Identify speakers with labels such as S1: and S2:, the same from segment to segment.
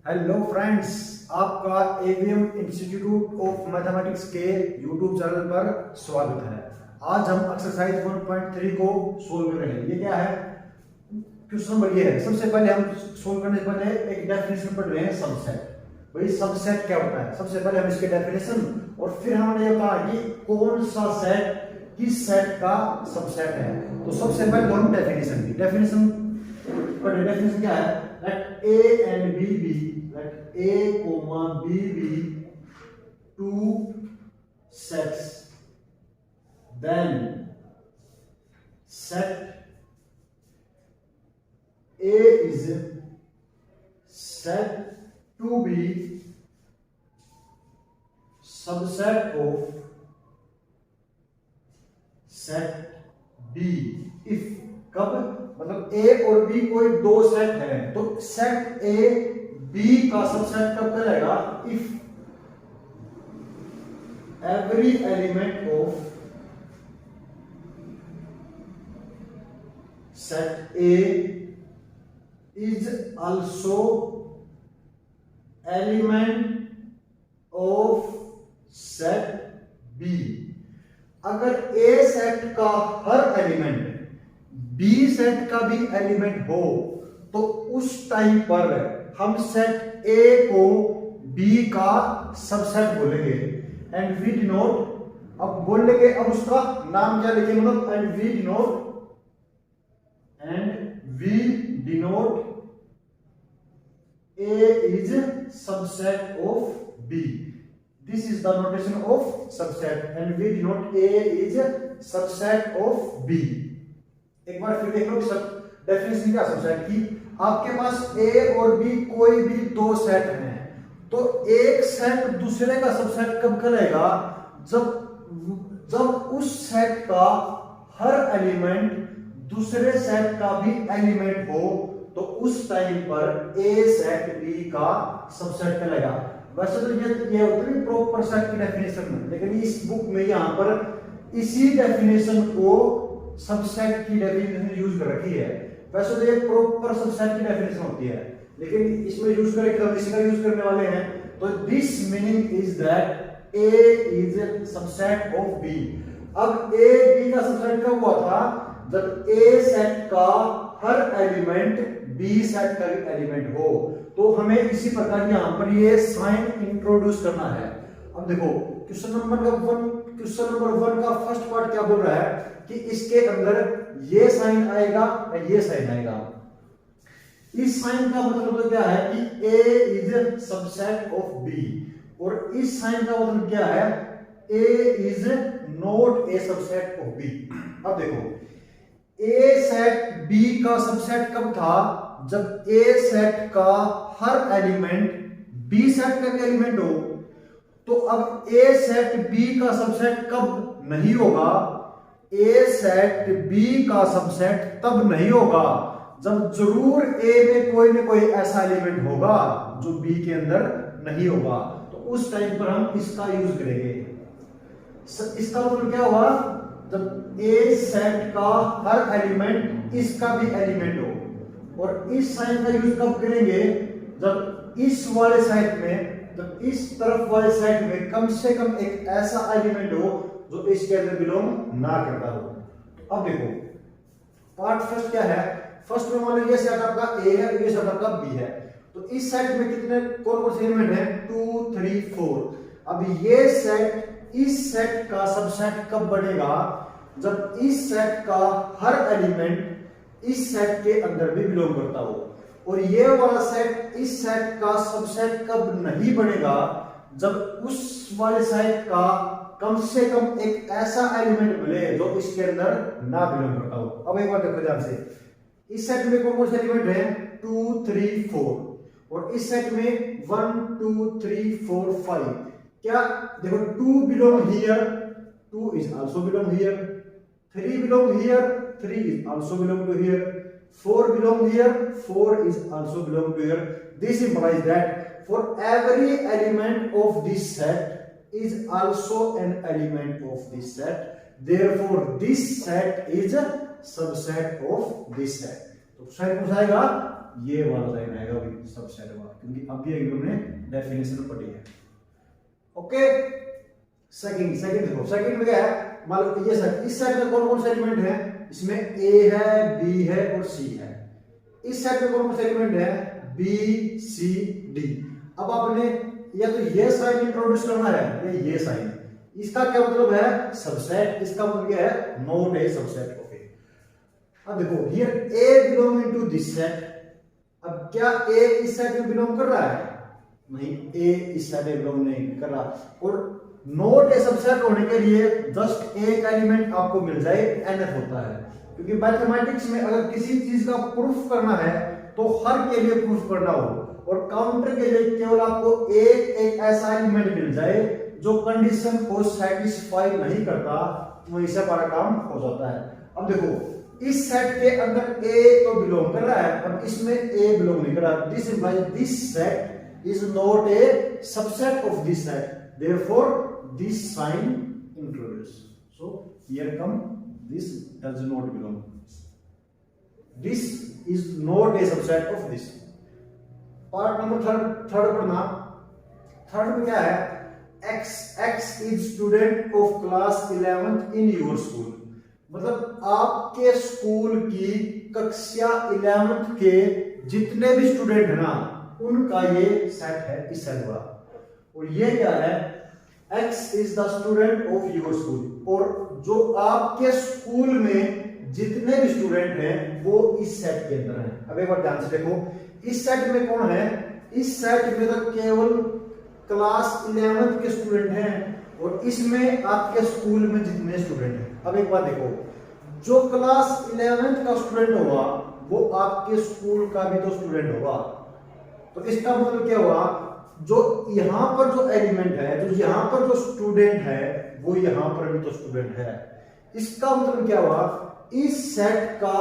S1: Hello friends, आपका AVM institute of mathematics के YouTube channel पर स्वागत है। आज हम एक्सरसाइज 1.3 को सोल्व कर रहे हैं। ये क्या है? क्वेश्चन नंबर ये है। सबसे पहले हम सोल्व करने से पहले एक डेफिनेशन पढ़ रहे हैं, सबसेट। भाई सबसेट क्या होता है? सबसे पहले हम इसके डेफिनेशन और फिर हमने ये कहा कि कौन सा सेट किस सेट का सबसेट है। तो सबसे पहले तो हम डेफिनेशन की डेफिनेशन क्या है? let a and b be, let a comma b be two sets, then set a is said to be subset of set b if, कब? मतलब ए और बी कोई दो सेट है तो सेट ए बी का सबसेट कब कहलाएगा? If every element of set A is also element of set B. अगर ए सेट का हर एलिमेंट बी सेट का भी एलिमेंट हो तो उस टाइम पर हम सेट ए को बी का सबसेट बोलेंगे। एंड वी डिनोट, अब बोलेंगे, अब उसका नाम क्या लिखेंगे? मतलब and we denote A is subset of B. This is the notation of subset and we denote A is subset of B. एक बार फिर देख लो डेफिनेशन क्या सबसेट की। आपके पास ए और बी कोई भी दो सेट हैं तो एक सेट दूसरे का सबसेट कब कहलाएगा? जब उस सेट का हर एलिमेंट दूसरे सेट का भी एलिमेंट हो तो उस टाइम पर ए सेट बी का सबसेट कहलाएगा। वैसे तो ये होती है प्रॉपर सेट की डेफिनेशन, लेकिन इस बुक में यहां पर इसी डेफिनेशन को सबसेट की डेफिनेशन यूज कर रखी है। वैसे तो ये प्रॉपर सबसेट की डेफिनेशन होती है, लेकिन इसमें यूज करके हम इसका यूज करने वाले हैं। तो this meaning is that A is subset of B. अब ए बी का सबसेट कब हुआ था? जब ए सेट का हर एलिमेंट बी सेट का एलिमेंट हो। तो हमें इसी प्रकार यहां पर ये साइन इंट्रोड्यूस करना है। अब देखो क्वेश्चन नंबर 1 का फर्स्ट पार्ट क्या बोल रहा है कि इसके अंदर ये साइन आएगा और ये साइन आएगा। इस साइन का मतलब क्या है कि a is subset of b, और इस साइन का मतलब क्या है? a is not a subset of b। अब देखो a सेट b का सबसेट कब था? जब a सेट का हर एलिमेंट b सेट का एलिमेंट हो। तो अब a सेट b का सबसेट कब नहीं होगा? ए सेट बी का सबसेट तब नहीं होगा जब जरूर ए में कोई ना कोई ऐसा एलिमेंट होगा जो बी के अंदर नहीं होगा। तो उस टाइम पर हम इसका यूज करेंगे। इसका मतलब क्या हुआ? जब ए सेट का हर एलिमेंट इसका भी एलिमेंट हो। और इस साइन का यूज कब करेंगे? जब इस वाले साइड में, जब इस तरफ वाले साइड में कम से कम एक ऐसा एलिमेंट हो जो इसके अंदर बिलोंग ना करता हो। अब देखो पार्ट फर्स्ट क्या है? फर्स्ट में मान लो ये सेट आपका ए है, ये सेट आपका बी है। तो इस सेट में कितने कौन से एलिमेंट हैं? 2 3 4। अब ये सेट इस सेट का सबसेट कब बनेगा? जब इस सेट का हर एलिमेंट इस सेट के अंदर भी बिलोंग करता हो। और ये वाला सेट इस सेट का सबसेट कब नहीं बनेगा? जब उस वाले सेट का कम से कम एक ऐसा एलिमेंट मिले जो इसके अंदर ना बिलोंग करता हो। अब एक बार देखो ध्यान से, इस सेट में कौन कौन से एलिमेंट हैं? 2 3 4। और इस सेट में 1 2 3 4 5। क्या देखो 2 belong here, 2 is also belong here, 3 belong here, 3 is also belong to here, 4 belong here, 4 is also belong to here. This implies that for every element of this set is also an element of this set, therefore this set is a subset of this set. तो set कौन सा आएगा? ये वाला line आएगा subset वाला। क्योंकि अभी हमने डेफिनेशन पढ़ी है। ओके, सेकंड देखो, सेकंड में क्या है, मान लो ये सेट, इस सेट में कौन कौन से एलिमेंट है, इसमें ए है, बी है और सी है। इस सेट में कौन कौन से एलिमेंट है, बी सी डी। अब आपने या तो ये साइन इंट्रोड्यूस करना है या ये साइन, इसका क्या मतलब है, सबसेट, इसका मतलब क्या है, नॉट ए सबसेट ऑफ ए। अब देखो here A belong into this set. अब क्या ए इस सेट में बिलोंग कर रहा है, नहीं, ए इस सेट में बिलोंग नहीं कर रहा। और नॉट ए सबसेट होने के लिए जस्ट एक एलिमेंट आपको मिल जाए एनएफ होता है, क्योंकि मैथमेटिक्स में अगर किसी चीज का प्रूफ करना है तो हर के लिए प्रूफ करना हो, और काउंटर के लिए केवल आपको एक ऐसा एलिमेंट मिल जाए जो कंडीशन को सेटिस्फाई नहीं करता, वहीं से हमारा काम हो जाता है। अब देखो इस सेट के अंदर ए तो बिलोंग कर रहा है, अब इसमें ए बिलोंग नहीं कर रहा, this implies this set is not a subset of this set, therefore this sign introduced. So here come this does not belong, this is not a subset of this. Part number third पढ़ना। Third में क्या है, x is student of class 11th in your school। मतलब आपके school की कक्षा 11th के जितने भी स्टूडेंट है ना, उनका ये सेट है इस सेट का। और ये क्या है, x is the student of your school, और जो आपके स्कूल में जितने भी स्टूडेंट हैं वो इस सेट के अंदर हैं। अब एक बार ध्यान से देखो, इस सेट में कौन है, इस सेट में तो केवल क्लास 11th के स्टूडेंट हैं, और इसमें आपके स्कूल में जितने स्टूडेंट हैं। अब एक बात देखो, जो क्लास 11th का स्टूडेंट होगा वो आपके स्कूल का भी तो स्टूडेंट होगा। तो इसका मतलब क्या हुआ, जो यहां पर जो एलिमेंट है, जो यहां पर जो स्टूडेंट है वो यहां पर भी तो स्टूडेंट है। इसका मतलब क्या हुआ, इस सेट का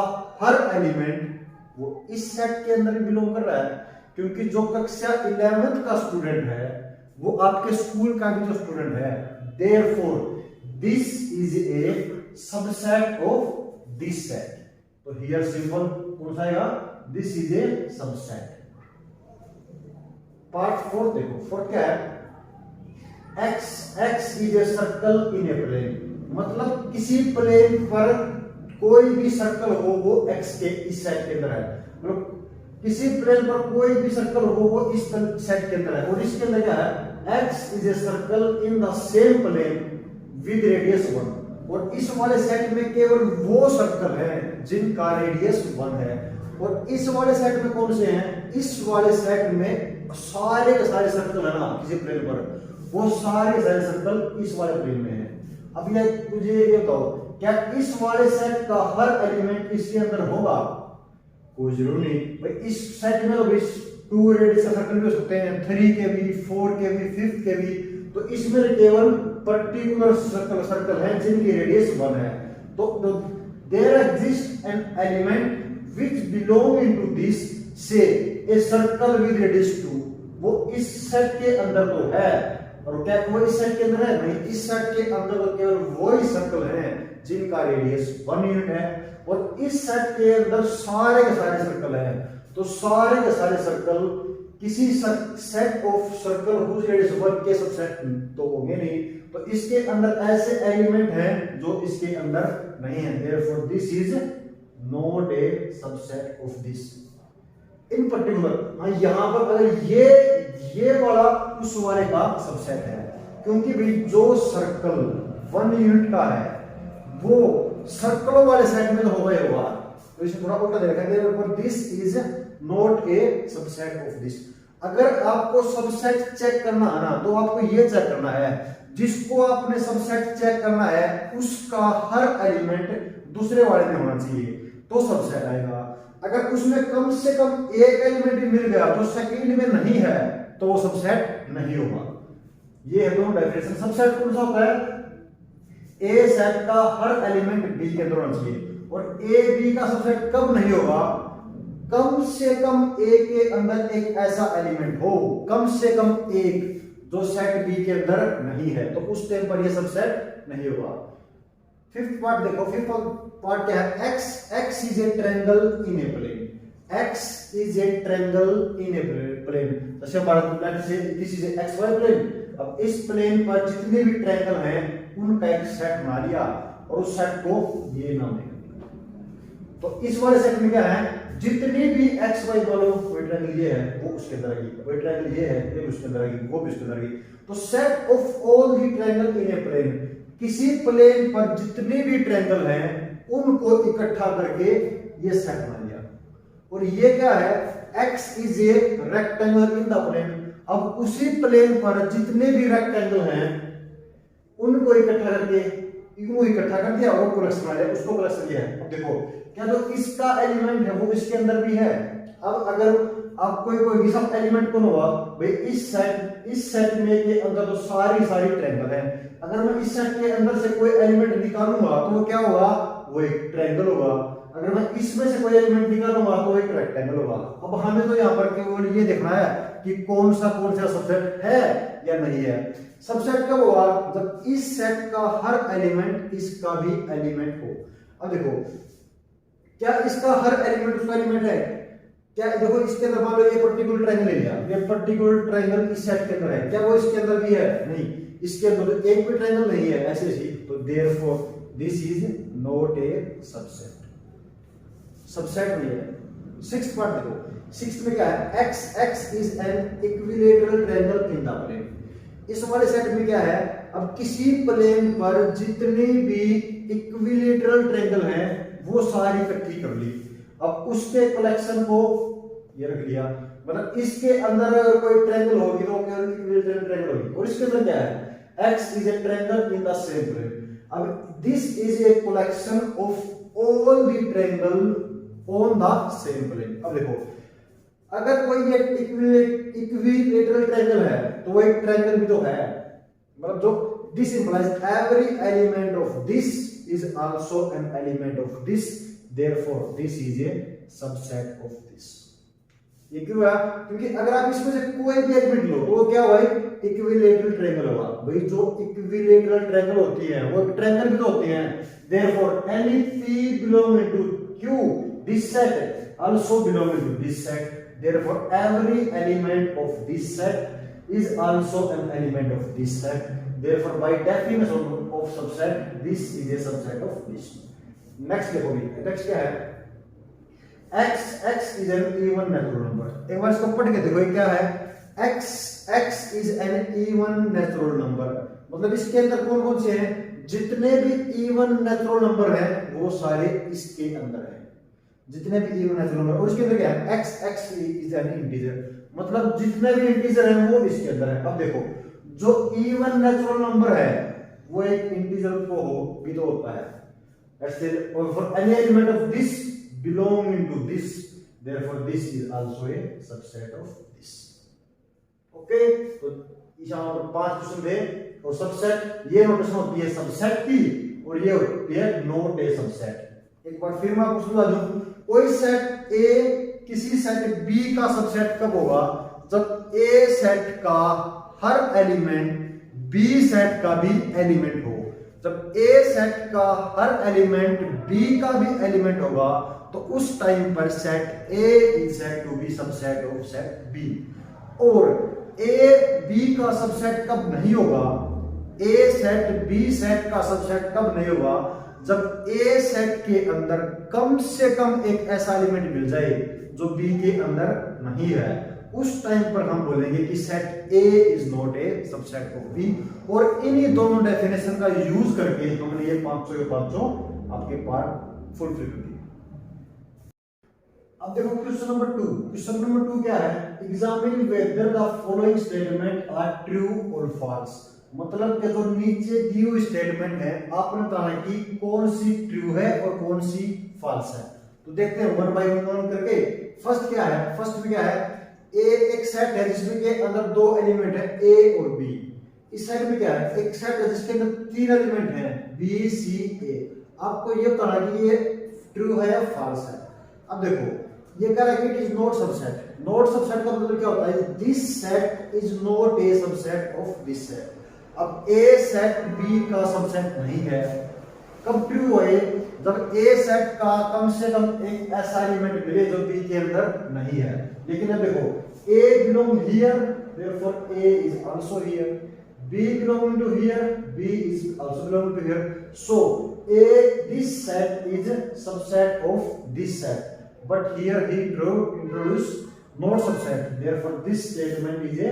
S1: हर एलिमेंट वो इस सेट के अंदर बिलोंग कर रहा है, क्योंकि जो कक्षा 11th का स्टूडेंट है वो आपके स्कूल का भी तो स्टूडेंट है। Therefore this is a subset of this set. तो हियर सिंपल कौन सा आएगा, this is a subset. Part 4 देखो, 4 क्या है, x is a circle in a plane. मतलब किसी प्लेन पर कोई भी सर्कल हो वो x के इस सेट के अंदर है, मतलब किसी प्लेन पर कोई भी सर्कल हो वो इस सेट के अंदर है। और इसके अंदर क्या है, x is a circle in the same plane with radius 1। और इस वाले सेट में केवल वो सर्कल है जिनका रेडियस 1 है, और इस वाले सेट में कौन से हैं, इस वाले सेट में सारे के सारे सर्कल है ना किसी प्लेन पर, वो सारे सारे सर्कल इस वाले प्लेन में है। अब ये मुझे ये बताओ, क्या इस वाले सेट का हर एलिमेंट इसके अंदर होगा, कोई जरूर नहीं भाई। इस सेट में तो 2 रेडियस का सर्कल भी हो सकते हैं, 3 के भी, 4 के भी, 5 के भी। तो इसमें केवल पर्टिकुलर सर्कल है जिनकी रेडियस 1 है। तो there exist an element which belong into this से ए सर्कल विद रेडियस 2। वो इस सेट के अंदर तो है, और क्या वो इस सेट के अंदर है, नहीं, इस सेट के अंदर तो केवल वो ही सर्कल हैं जिनका रेडियस 1 यूनिट है, और इस सेट के अंदर सारे के सारे सर्कल हैं। तो सारे के सारे सर्कल किसी set of circle whose radius 1 के सबसेट तो होंगे नहीं। तो इसके अंदर ऐसे एलिमेंट हैं जो इसके अंदर नहीं है, therefore this is not a subset of this in particular. हाँ, यहां पर अगर ये वाला उस वाले का सबसेट है, क्योंकि भाई जो सर्कल 1 यूनिट का है वो सर्कलों वाले सेट में तो होगा ही होगा। तो इसे थोड़ा उल्टा देखेंगे, पर this is not a subset of this. अगर आपको सबसेट चेक करना है ना, तो आपको ये चेक करना है, जिसको आपने सबसेट चेक करना है उसका हर एलिमेंट दूसरे वाले में होना चाहिए तो सबसेट आएगा। अगर उसमें कम से कम एक एलिमेंट भी मिल गया जो सेकंड में नहीं है तो वो सबसेट नहीं होगा। ये है दोनों डेफिनेशन। सबसेट कौन सा होता है, ए सेट का हर एलिमेंट बी के अंदर होना चाहिए, और ए बी का सबसेट कब नहीं होगा, कम से कम ए के अंदर एक ऐसा एलिमेंट हो, कम से कम एक, जो सेट बी के अंदर नहीं है, तो उस टाइम पर ये सबसेट नहीं होगा। फिफ्थ पार्ट देखो, फिफ्थ पार्ट क्या है, x is a triangle in a plane. x is a triangle in a plane, जैसे हमारा this is X Y plane. अब इस प्लेन पर जितने भी ट्रायंगल हैं उनका एक सेट बना लिया और उस सेट को ये नाम दे दिया। तो इस वाले सेट में क्या है, जितने भी एक्स वाई वालों कोई ट्रायंगल ये है वो उसके अंदर आएगी, कोई ट्रायंगल ये है ये उसके अंदर आएगी, वो भी उसके अंदर आएगी। तो set of all the triangle in a plane, किसी प्लेन पर जितने भी ट्रायंगल हैं उनको इकट्ठा करके ये सेट बना लिया। और ये क्या है, x is a rectangle in the plane. अब उसी प्लेन पर जितने भी रेक्टेंगल हैं उनको इकट्ठा कर दिया और प्लस बना लिया, उसको प्लस किया है। अब देखो क्या जो इसका एलिमेंट है वो इसके अंदर भी है। अब अगर आप कोई भी सब एलिमेंट कौन होगा भाई, इस सेट में के अंदर तो सारी ट्रायंगल है। अगर मैं इस सेट के अंदर से कोई एलिमेंट निकालूंगा तो वो क्या होगा, वो एक ट्रायंगल होगा। अगर मैं इसमें से कोई एलिमेंट निकालूंगा तो एक रेक्टेंगल होगा। अब हमें तो यहाँ पर केवल ये देखना है कि कौन सा सबसेट है या नहीं है। सबसेट कब होगा, जब इस सेट का हर एलिमेंट इसका भी एलिमेंट हो। अब देखो क्या इसका हर एलिमेंट उसका एलिमेंट है क्या, देखो इसके अंदर मान लो ये पर्टिकुलर ट्रायंगल ले लिया, ये पर्टिकुलर ट्रायंगल इस सेट के अंदर है, क्या वो इसके अंदर भी है, नहीं, इसके अंदर तो एक भी ट्रायंगल नहीं है ऐसे ही। तो therefore this is not a subset नहीं है। सिक्स्थ पार्ट देखो, सिक्स्थ में क्या है, x is an equilateral triangle in the plane. इस वाले सेट में क्या है, अब किसी प्लेन पर जितने भी इक्विलेटरल ट्रायंगल हैं वो सारी इकट्ठी कर ली। अब उसके कलेक्शन को ये रख लिया, मतलब इसके अंदर अगर कोई ट्रायंगल होगी तो केवल इक्विलेटरल ट्रायंगल होगी। और इसके अंदर क्या है, x is a triangle in the same plane. अब this is a collection of all the triangle on the same plane. अब देखो अगर कोई एक इक्विलेटरल ट्रायंगल है तो वो एक ट्रायंगल भी तो है, मतलब जो this implies every element of this is also an element of this, therefore this is a subset of this. ये क्यों है, क्योंकि अगर आप इसमें से कोई भी एलिमेंट लो तो वो क्या होगा, इक्विलेटरल ट्रायंगल होगा। भाई जो इक्विलेटरल ट्रायंगल होती है वो ट्रायंगल भी तो होती है, therefore any p belonging to q this set also belongs to this set, therefore every element of this set is also an element of this set, therefore by definition of subset this is a subset of this। next देखो भी next क्या है, x is an even natural number। एक बार इसको पढ़ के देखो ये क्या है, x is an even natural number, मतलब इसके अंदर कौन कौन से हैं, जितने भी इवन नेचुरल नंबर हैं वो सारे इसके अंदर हैं, जितने भी इवन नेचुरल नंबर। और इसके अंदर क्या है, x इज एन इंटीजर, मतलब जितने भी इंटीजर हैं वो इसके अंदर है। अब देखो जो इवन नेचुरल नंबर है वो एक इंटीजर को हो भी तो होता है, for any element of this belonging to this, therefore this is also a subset of this. Okay, तो यहाँ पर 5 क्वेश्चन थे। और सबसेट ये नोटेशन होती है सबसेट की और ये होती है नॉट ए सबसेट। एक बार फिर मैं आपको समझा दूं, कोई सेट ए किसी सेट बी का सबसेट कब होगा, जब ए सेट का हर एलिमेंट बी सेट का भी एलिमेंट हो। जब ए सेट का हर एलिमेंट बी का भी एलिमेंट होगा तो उस टाइम पर set A is said to be subset of set B. और ए बी का सबसेट कब नहीं होगा, ए सेट बी सेट का सबसेट कब नहीं होगा, जब ए सेट के अंदर कम से कम एक ऐसा एलिमेंट मिल जाए जो बी के अंदर नहीं है। उस टाइम पर हम बोलेंगे कि set A is not a subset of B. और इन्हीं दोनों डेफिनेशन का यूज करके हमने ये 500 के 500 आपके पार्ट फुलफिल कर दिए। अब देखो क्वेश्चन नंबर 2। क्वेश्चन नंबर 2 क्या है, examine whether the following statement are true और फॉल्स। मतलब कि जो नीचे दी हुई स्टेटमेंट है आपने बताना कि कौन सी ट्रू है और कौन सी फॉल्स है। तो देखते हैं वन बाय वन करके। फर्स्ट क्या है, फर्स्ट में क्या है, ए एक सेट है जिसमें के अंदर 2 एलिमेंट है ए और बी। इस साइड में क्या है, एक सेट है जिसके अंदर 3 एलिमेंट है बी सी ए। आपको ये बताना कि ये ट्रू है या फॉल्स है। अब देखो ये कह रहा है कि it is not subset. Not subset का मतलब क्या होता है, this set is not a subset of this set. अब ए सेट बी का सबसेट नहीं है, कब ट्रू है? जब ए सेट का कम से कम एक ऐसा एलिमेंट मिले जो बी के अंदर नहीं है। लेकिन अब देखो A belong here, therefore A is also here, B belong to here, B is also belong to here, so A this set is subset of this set, but here ही introduce not subset, therefore this statement is a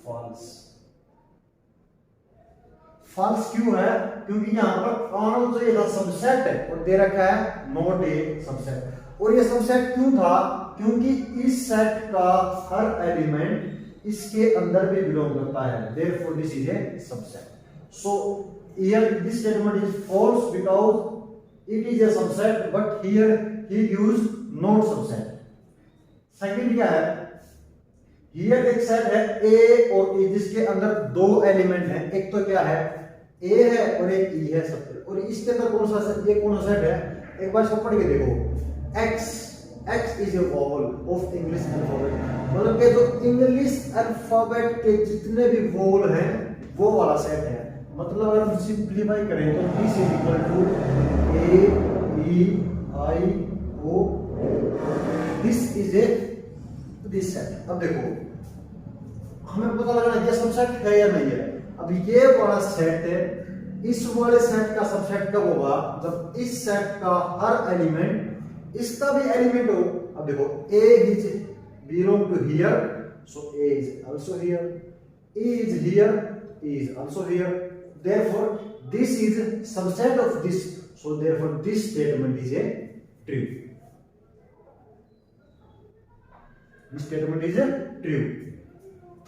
S1: false। False क्यों है? क्योंकि यहाँ पर on जो ये subset है और दे रखा है नॉट ए सबसेट। और ये सबसेट क्यों था? क्योंकि इस सेट का हर एलिमेंट इसके अंदर भी बिलोंग करता है, therefore this is a subset. So here this statement is false because it is a subset, but here he gives not subset. Second क्या है? हियर एक सेट है ए और ए जिसके अंदर दो एलिमेंट हैं, एक तो क्या है ए है और एक ई है सब, और इसके अंदर कौन सा सेट, ये कौन सा सेट है? एक बार इसको पढ़ के देखो, x x is A vowel of English alphabet, मतलब कि जो इंग्लिश अल्फाबेट के जितने भी वोवेल हैं वो वाला सेट है। मतलब अगर हम सिंपलीफाई करें तो this is equal to A E I O, this is a this set. अब देखो हमें पता लगना ये सबसेट है या नहीं है। अब ये वाला सेट है, इस वाले सेट का सबसेट कब होगा? जब इस सेट का हर एलिमेंट इसका भी एलिमेंट हो। अब देखो a is belong to here, so a is also here, e is here, e is also here, therefore this is subset of this, so therefore this statement is a true. This statement is a true.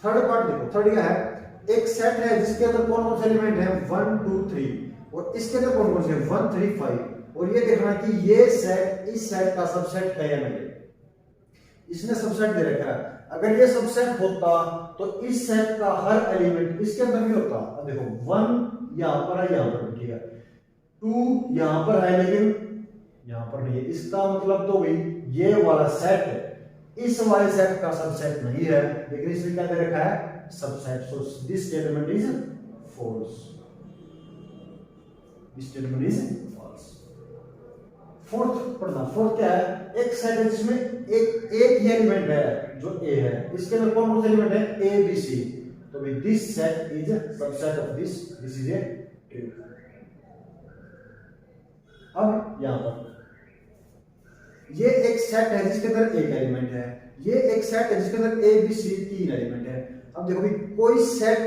S1: Third part देखो, third क्या है? एक set है जिसके अंदर कौन कौन से एलिमेंट है 1 2 3 और इसके अंदर कौन कौन से 1 3 5, और ये देखना कि ये सेट इस सेट का सबसेट है या नहीं। इसने सबसेट दे रखा है, अगर ये सबसेट होता तो इस सेट का हर एलिमेंट इसके अंदर भी होता। अब देखो 1 यहां पर है, यहां पर ठीक है, 2 यहां पर है लेकिन यहां पर नहीं है, इसका मतलब तो भाई ये वाला सेट है इस वाले सेट का सबसेट नहीं है, लेकिन इसमें क्या दे रखा है subset, so this statement is false. This statement is false. Fourth पढ़ना, फोर्थ क्या है? एक सेट है जिसमें एक ही एलिमेंट है जो ए है, इसके अंदर कौन कौन से एलिमेंट है ए बी सी, तो भाई this set is subset of this, this is a true. अब यहां पर ये एक सेट है जिसके अंदर एक एलिमेंट है, ये एक सेट है जिसके अंदर ए बी सी 3 एलिमेंट है। अब देखो भाई कोई सेट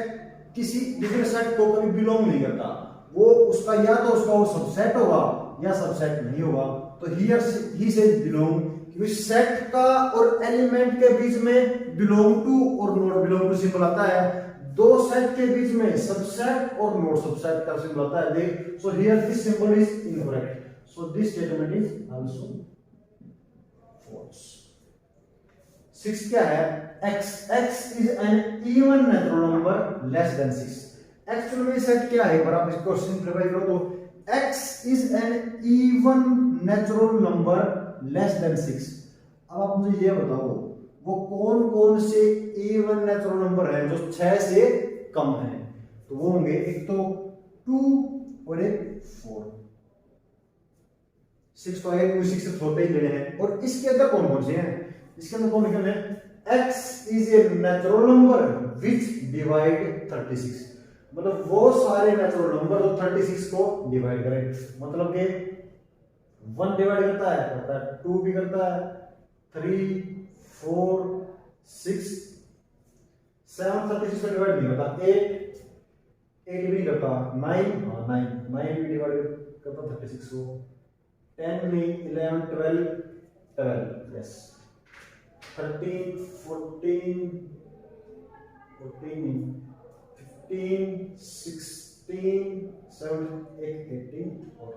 S1: किसी दूसरे सेट को कभी बिलोंग नहीं करता, वो उसका या तो उसका वो सबसेट होगा या सबसेट नहीं होगा। तो हियर ही से बिलोंग, क्योंकि सेट का और एलिमेंट के बीच में बिलोंग टू और नॉट बिलोंग टू सिंबल आता है, दो सेट के बीच में सबसेट और नॉट सबसेट का सिंबल आता है। देख, सो here this symbol is incorrect, so this statement is also false। 6 क्या है? x is an even natural number less than 6। Actual में सेट क्या है? पर आप इसको सिंपलीफाई करो तो x is an even natural number less than 6। अब आप मुझे ये बताओ वो कौन कौन से even natural number हैं जो 6 से कम हैं? तो वो होंगे एक तो 2 और एक 4। 6 तो है, 6 से छोटे ही लेने हैं। और इसके अंदर कौन कौन से हैं? इसके अंदर कौन निकलने हैं? x is a natural number which divide 36, मतलब वो सारे नेचुरल नंबर जो 36 को डिवाइड करें, मतलब कि 1 डिवाइड करता है 2 भी करता है, 3 4 6 7 36 को डिवाइड नहीं करता, 8 भी करता, 9 भी डिवाइड करता 36 को, 10 नहीं, 11 12 यस, 13 14 15 16 17 18 और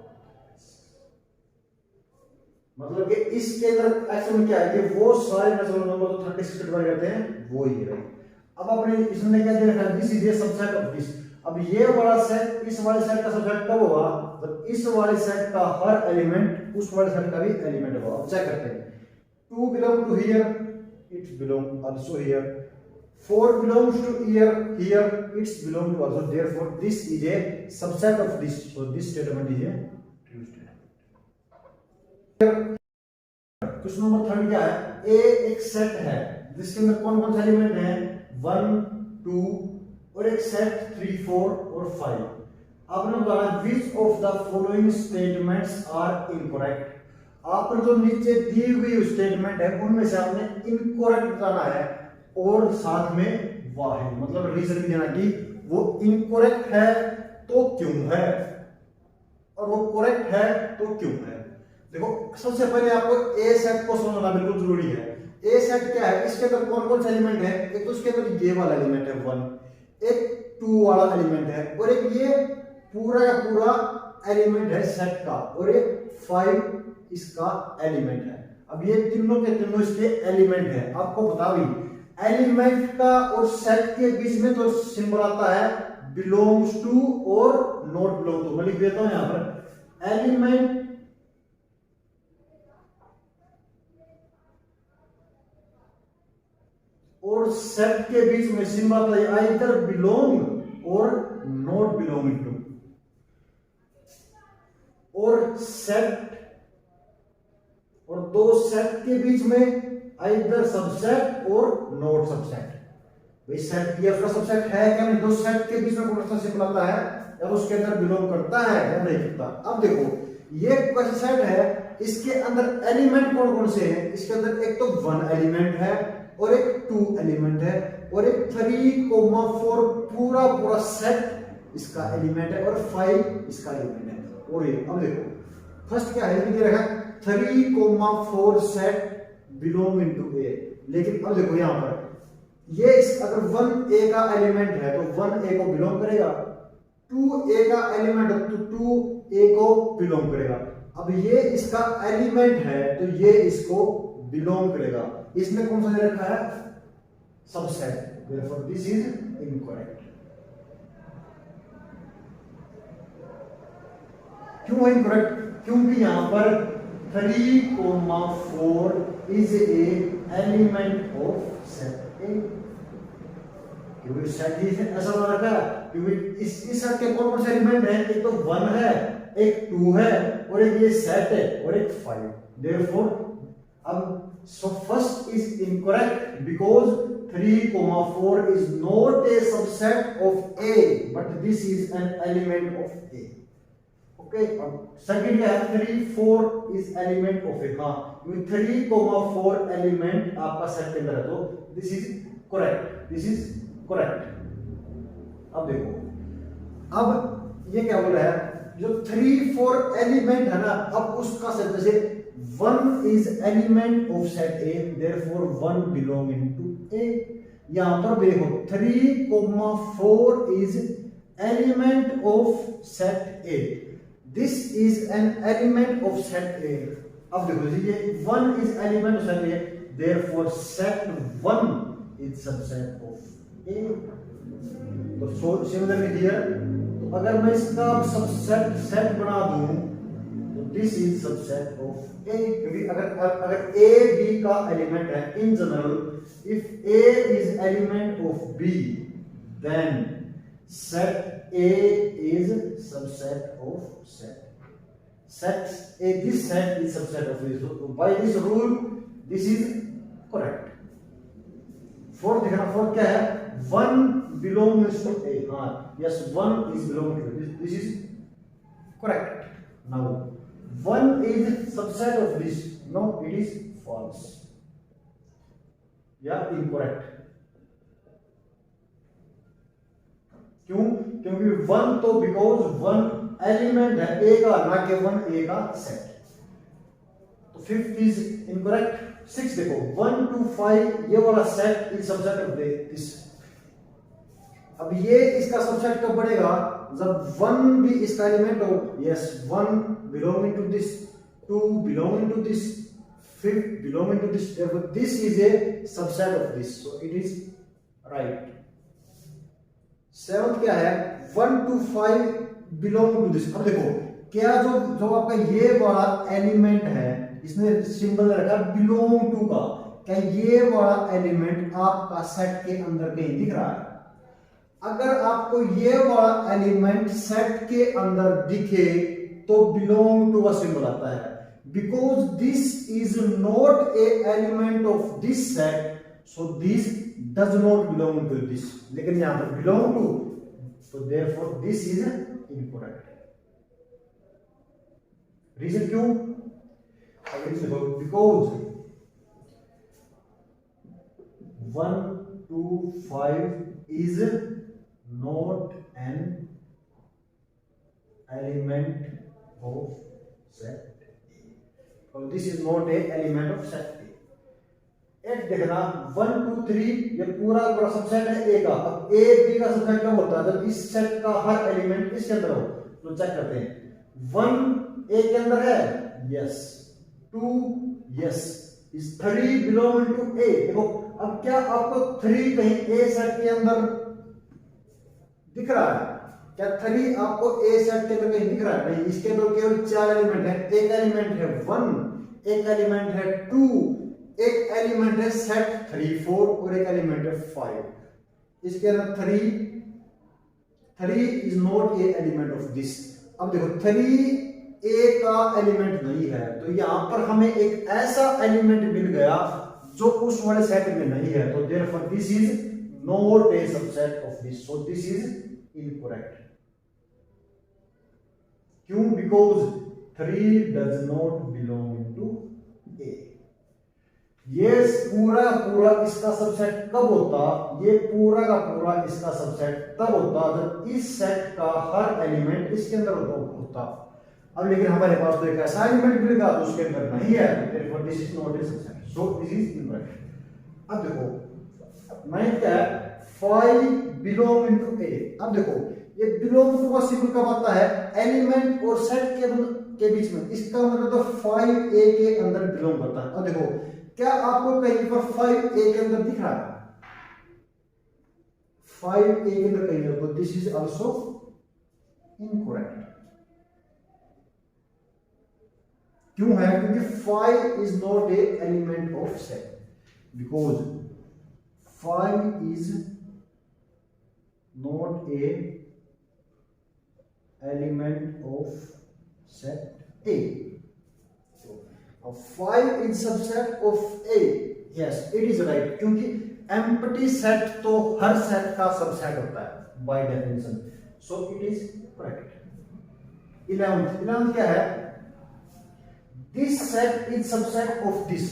S1: मतलब कि इसके अंदर एक्चुअली क्या है कि वो सारे नेचुरल नंबर जो 36 से डिवाइड करते हैं वो ही है। अब आपने इसमें क्या दे रखा है? This is a subset of this. अब ये वाला सेट इस वाले सेट का सबसेट कब होगा? जब इस वाले सेट का हर एलिमेंट उस वाले सेट का भी एलिमेंट होगा। अब चेक करते हैं, 2 belong to here, it belong also here, 4 belongs to here it's belong to also, therefore this is a subset of this, so this statement is a true statement. Question number 3 क्या है, ए एक set है जिसके अंदर कौन कौन से element है, 1 2 और एक सेट 3 4 और 5। आपने बताना which of the following statements are incorrect. आपने जो नीचे दी हुई स्टेटमेंट है उनमें से आपने इनकरेक्ट बताना है और साथ में वाहिद मतलब रीजन भी देना कि वो इनकरेक्ट है तो क्यों है और वो करेक्ट है तो क्यों है। देखो सबसे पहले आपको ए सेट को समझना बिल्कुल जरूरी है। ए सेट क्या है, इसके अंदर कौन कौन से एलिमेंट है, एक तो उसके अंदर ये वाला एलिमेंट है 1, एक 2 वाला एलिमेंट है और एक ये पूरा का पूरा एलिमेंट है सेट का और एक 5 इसका एलिमेंट है। अब ये तीनों के तीनों इसके एलिमेंट है। आपको बता भी एलिमेंट का और सेट के बीच में तो सिंबल आता है बिलोंग्स टू और नॉट बिलोंग टू। मैं लिख देता हूं यहां पर एलिमेंट और सेट के बीच में सिंबल आता है आइदर बिलोंग और नॉट बिलोंगिंग टू, और सेट और दो सेट के बीच में आइदर सबसेट और नॉट सबसेट। भाई सेट ये उसका सबसेट है क्या नहीं, दो सेट के बीच में कौन सा सिंबल आता है या उसके अंदर बिलोंग करता है या नहीं करता। अब देखो ये कैसा सेट है, इसके अंदर एलिमेंट कौन कौन से हैं, इसके अंदर एक तो 1 एलिमेंट है और एक 2 एलिमेंट है और एक 3,4 पूरा पूरा सेट इसका एलिमेंट है और 5 इसका एलिमेंट है। और ये अब देखो फर्स्ट क्या है, दे रखा 3,4 सेट बिलोंग इनटू ए। लेकिन अब देखो यहां पर ये अगर 1 ए का एलिमेंट है तो 1 ए को बिलोंग करेगा, 2 ए का एलिमेंट है तो 2 ए को बिलोंग करेगा। अब ये इसका एलिमेंट है तो ये इसको बिलोंग करेगा। इसमें कौन सा दे रखा है, subset, therefore this is incorrect. क्यों इनकरेक्ट, क्योंकि यहां पर 3,4 is a element of set ए। क्योंकि सेट ही ऐसा बना रखा है क्योंकि इस सेट के कौन कौन से एलिमेंट हैं, एक तो 1 है, एक 2 है और एक ये सेट है और एक 5। देयरफॉर अब so first is incorrect because 3,4 is not a subset of A but this is an element of A. Okay, अब second क्या है, 3 4 is element of A। हाँ 3,4 एलिमेंट आपका सेट के अंदर है तो this is correct, this is correct। अब देखो अब ये क्या बोल रहा है, जो 3 4 एलिमेंट है ना, अब उसका सेट जैसे 1 is element of set A, therefore 1 belong into A। यहां पर देखो 3,4 is element of set A, this is an element of set A। अब देखो ये 1 is element of set A, therefore set 1 is subset of A। तो similarly here अगर मैं इसका सबसेट सेट बना दूं तो this is subset of A. क्योंकि अगर ए बी का एलिमेंट है, in general if A is element of B then set A is subset of set, set A this set is subset of this. By this rule this is correct. Fourth देखना, fourth क्या है, 1 belongs to A। हाँ yes 1 is belong to A, this is correct। now 1 is subset of this, no it is false या incorrect। क्यों, क्योंकि 1 तो because 1 element है A का ना कि 1 A का सेट, तो 5th is incorrect। 6 देखो 1 to 5 ये वाला set is subset of this. अब ये इसका सबसेट कब बनेगा, जब 1 भी इसका एलिमेंट हो। Yes 1 belonging to this, 2 belonging to this, 5 belonging to this, therefore this is a subset of this, so it is right। 7th क्या है, 1 to 5 बिलोंग टू दिस। अब देखो क्या जो आपका ये वाला एलिमेंट है इसने सिंबल रखा बिलोंग टू का, क्या ये वाला एलिमेंट आपका सेट के अंदर कहीं दिख रहा है? अगर आपको ये वाला एलिमेंट सेट के अंदर दिखे तो बिलोंग टू अ सिंबल आता है, because this is not a element of this set, so this does not belong to this. लेकिन यहां पर बिलोंग टू, तो therefore this is incorrect. Reason क्यों? Because 1 2 5 is not an element of set A. So this is not a element of set A. एक देखना 1 2 3 ये पूरा पूरा सबसेट है A का। अब A B का सबसेट कब होता है? जब इस सेट का हर एलिमेंट इसके अंदर हो। तो चेक करते हैं 1 A के अंदर है, यस, 2 यस, इस 3 बिलोंग टू A। देखो अब क्या आपको 3 कहीं A सेट के अंदर दिख रहा है? क्या 3 आपको A सेट के अंदर कहीं दिख रहा है? नहीं, इसके अंदर केवल 4 एलिमेंट है। एक एलिमेंट है 1, एक एलिमेंट है 2, एक एलिमेंट है सेट 3 4 और एक एलिमेंट है 5। इसके अंदर 3 is not a element of this. अब देखो 3 A का एलिमेंट नहीं है, तो यहां पर हमें एक ऐसा एलिमेंट मिल गया जो उस वाले सेट में नहीं है, तो therefore this is not a subset of this, so this is incorrect. क्यों? Because 3 does not belong to A। ये पूरा पूरा इसका सबसेट कब होता? ये पूरा का पूरा इसका सबसेट तब होता जब इस सेट का हर एलिमेंट इसके अंदर होता। अब लेकिन हमारे पास तो एक ऐसा एलिमेंट मिलेगा जो उसके अंदर नहीं है, तो therefore this is not a subset, so this is incorrect. अब देखो मैं क्या 5 बिलोंग इनटू A। अब देखो ये बिलोंग टू का सिंबल कब आता है? एलिमेंट और सेट के बीच में। इसका मतलब तो 5A के अंदर बिलोंग करता है। अब देखो क्या आपको कहीं पर 5A के अंदर दिख रहा है? 5A के अंदर कहीं है, तो दिस इज आल्सो इनकरेक्ट। क्यों है? क्योंकि 5 is not a element of set, because 5 is not a element of set A। So 5 is subset of A। Yes, it is right, क्योंकि empty set तो हर सेट का सबसेट होता है by definition, so it is correct। 11th क्या है? This set is subset of this।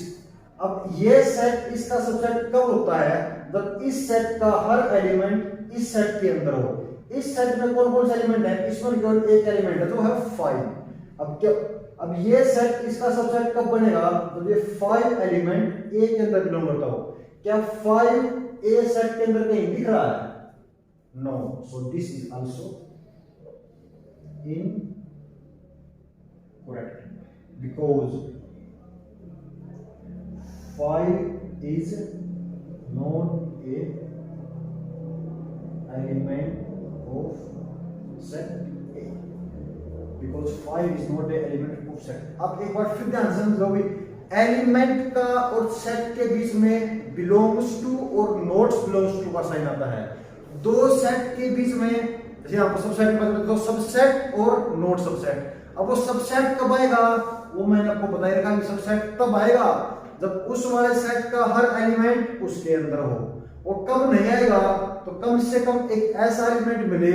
S1: अब ये set इसका सबसेट कब होता है? जब इस सेट का हर एलिमेंट इस सेट के अंदर हो। इस सेट में कौन कौन से एलिमेंट है? इसमें केवल एक एलिमेंट है जो है 5। अब क्या, अब ये सेट इसका सबसेट कब बनेगा? जब ये 5 एलिमेंट A के अंदर बिलोंग करता हो। क्या 5A सेट के अंदर कहीं दिख रहा है? No, so this is also incorrect, because 5 is not a element of set A, because 5 is not a element of set। अब एक बार फिर ध्यान से समझोगे, एलिमेंट का और सेट के बीच में बिलोंग्स टू और नॉट बिलोंग्स टू का साइन आता है। दो सेट के बीच में, जैसे यहाँ पर सबसेट में मतलब तो सबसेट और नॉट सबसेट। अब वो सबसेट कब आएगा? वो मैंने आपको बताया रखा कि सबसेट तब आएगा जब उस वाले सेट का हर एलिमेंट उसके अंदर हो। और कब नहीं आएगा? तो कम से कम एक ऐसा एलिमेंट मिले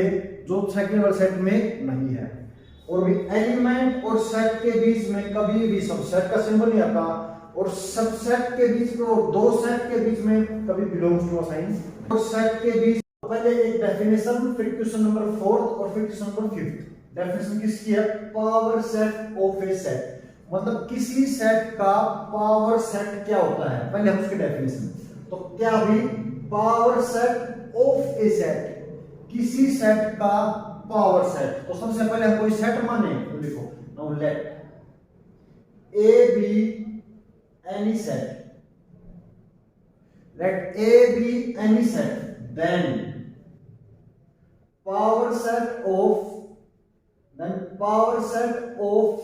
S1: जो सेकंड वाले सेट में नहीं है। और भी एलिमेंट और सेट के बीच में कभी भी सबसेट का सिंबल नहीं आता, और सबसेट के बीच में और दो सेट के बीच में कभी बिलोंग्स टू साइन। और सेट के बीच पहले एक डेफिनेशन, फिर क्वेश्चन नंबर 4 और फिर क्वेश्चन नंबर 5। डेफिनेशन किसकी है? Power set of A set, मतलब किसी सेट का पावर सेट क्या होता है, पहले हम उसकी डेफिनेशन। तो क्या भी power set of A set, किसी सेट का पावर सेट। तो सबसे पहले हम कोई सेट माने, तो लिखो now let A be any set, let A be any set, then power set of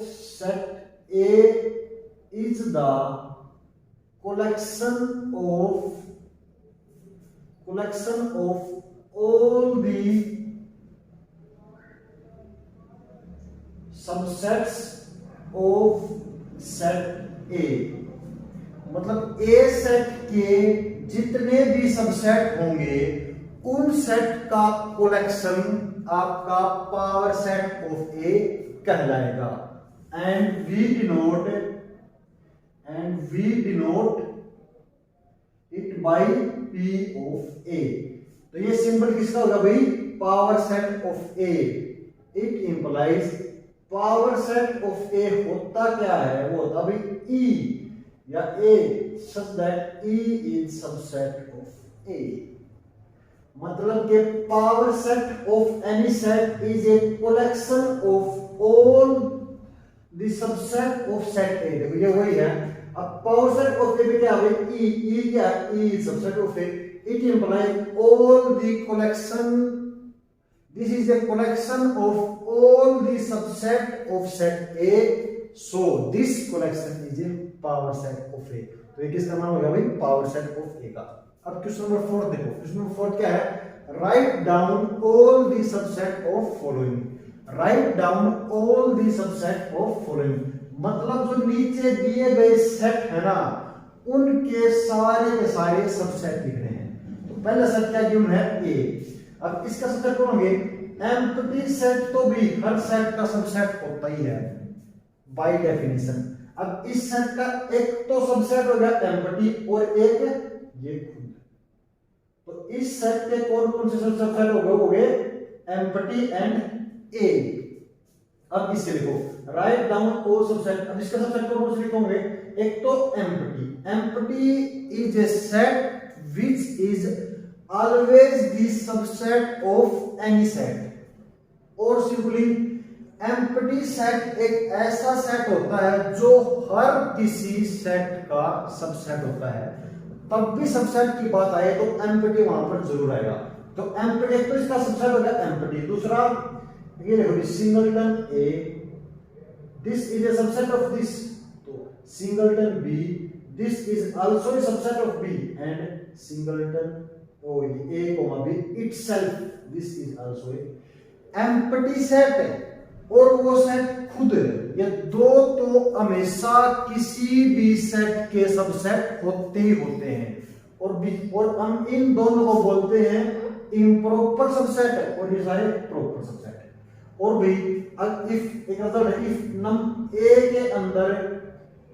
S1: set A is the collection of all the subsets of set A, मतलब A सेट के जितने भी सबसेट होंगे उन set का collection आपका power set of A कहलाएगा। And we denote it by P of A। तो ये सिंबल किसका होगा भाई? Power set of A. It implies power set of A होता क्या है? वो होता भाई E या A such that E is subset of A। मतलब कि power set of any set is a collection of all the subset of set ए। देखो ये वही है। अब पावर सेट ऑफ ए में क्या है? E क्या है? E is subset of A। It implies all the collection, this is a collection of all the subset of set A, so this collection is a power set of A। तो ये किसका नाम होगा भाई? Power set of A का। अब question number 4 देखो। Question number 4 क्या है? Write down all the subset of following. Write down all the subset of following मतलब जो नीचे दिए गए सेट है ना उनके सारे के सारे सबसेट लिखने हैं। तो पहला सेट क्या गिवन है? A। अब इसका सबसेट कौन होंगे? एम्प्टी सेट तो भी हर सेट का सबसेट होता ही है बाय डेफिनेशन। अब इस सेट का एक तो सबसेट हो गया एम्प्टी और एक ये खुद। तो इस सेट के कौन कौन से सबसेट हो गए? एम्प्टी एंड ए। अब इसके लिखो राइट डाउन ऑल सबसेट। अब इसका सबसेट कौन कौन से लिखोगे? एक तो empty. Empty is a set which is always the subset of any set. और सिंपली एम्प्टी सेट एक ऐसा सेट होता है जो हर किसी सेट का सबसेट होता है। तब भी सबसेट की बात आए तो एम्प्टी वहां पर जरूर आएगा। तो एम्प्टी एक तो इसका सबसेट होगा एम्प्टी। दूसरा ये देखो singleton A, this is a subset of this. तो singleton B, this is also a subset of B. And singleton O A comma B itself, this is also a empty set है। और वो set खुद, ये दो तो हमेशा किसी भी सेट के सबसेट होते ही होते हैं। और हम इन दोनों को बोलते हैं इम्प्रॉपर सबसेट और ये सारे प्रॉपर सबसेट है। और भी इफ एक मतलब है इफ नम ए के अंदर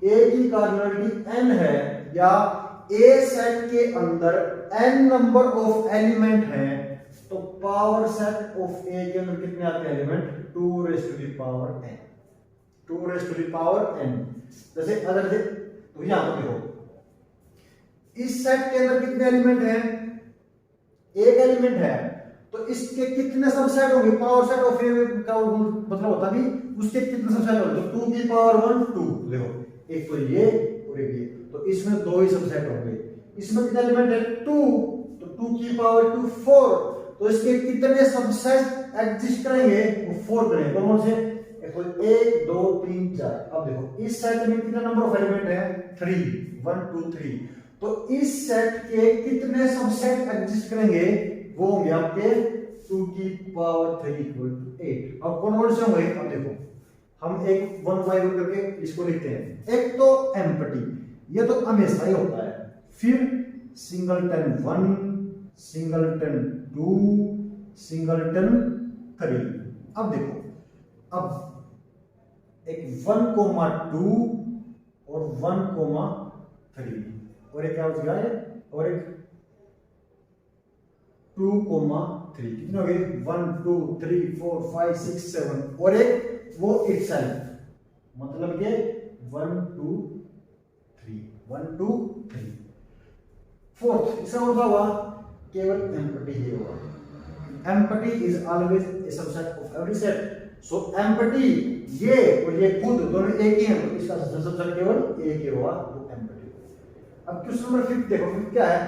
S1: ए की कार्डिनलिटी n है या ए सेट के अंदर n नंबर ऑफ एलिमेंट हैं तो पावर सेट ऑफ ए के अंदर कितने आते हैं element? 2 raised to the power n। 2 raised to the power n। जैसे अगर तो यहां पर देखो इस सेट के अंदर कितने एलिमेंट हैं? एक एलिमेंट है तो इसके कितने सबसेट होंगे? पावर सेट ऑफ ए का मतलब होता भी उसके कितने सबसेट होंगे? तो 2 की पावर 1 2। देखो एक तो ये और एक ये, तो इसमें दो ही सबसेट होंगे। इसमें कितने एलिमेंट है? 2, तो 2 की पावर 2 4। तो इसके कितने सबसेट एग्जिस्ट करेंगे? वो 4 करेंगे। कौन से? 1 2 3 4। अब देखो इस सेट में कितने नंबर ऑफ एलिमेंट है? 3 1 2 3। तो इस सेट के कितने सबसेट एग्जिस्ट करेंगे? वो होंगे आपके 2 की पावर 3 इक्वल टू 8। अब कौन कौन से होंगे? अब देखो हम एक 1 बाय 1 करके इसको लिखते हैं। एक तो एम्प्टी, ये तो हमेशा ही होता है। फिर सिंगलटन 1, सिंगलटन 2, सिंगलटन 3। अब देखो अब एक 1 कोमा 2 और 1 कोमा 3 और एक क्या हो गया है? और एक 2 कोमा 3 कितने हो गए? 1 2 3 4 5 6 7 और एक वो इटसेल्फ मतलब के 1 2 3 1 2 3। फोर्थ इसका मतलब हुआ केवल एम्प्टी ही होगा। Empty is always a subset of every set. So empty ये और ये खुद दोनों एक ही हैं तो इसका सबसेट केवल एक ही होगा, वो एम्प्टी। अब क्वेश्चन नंबर 5 देखो। 5 क्या है?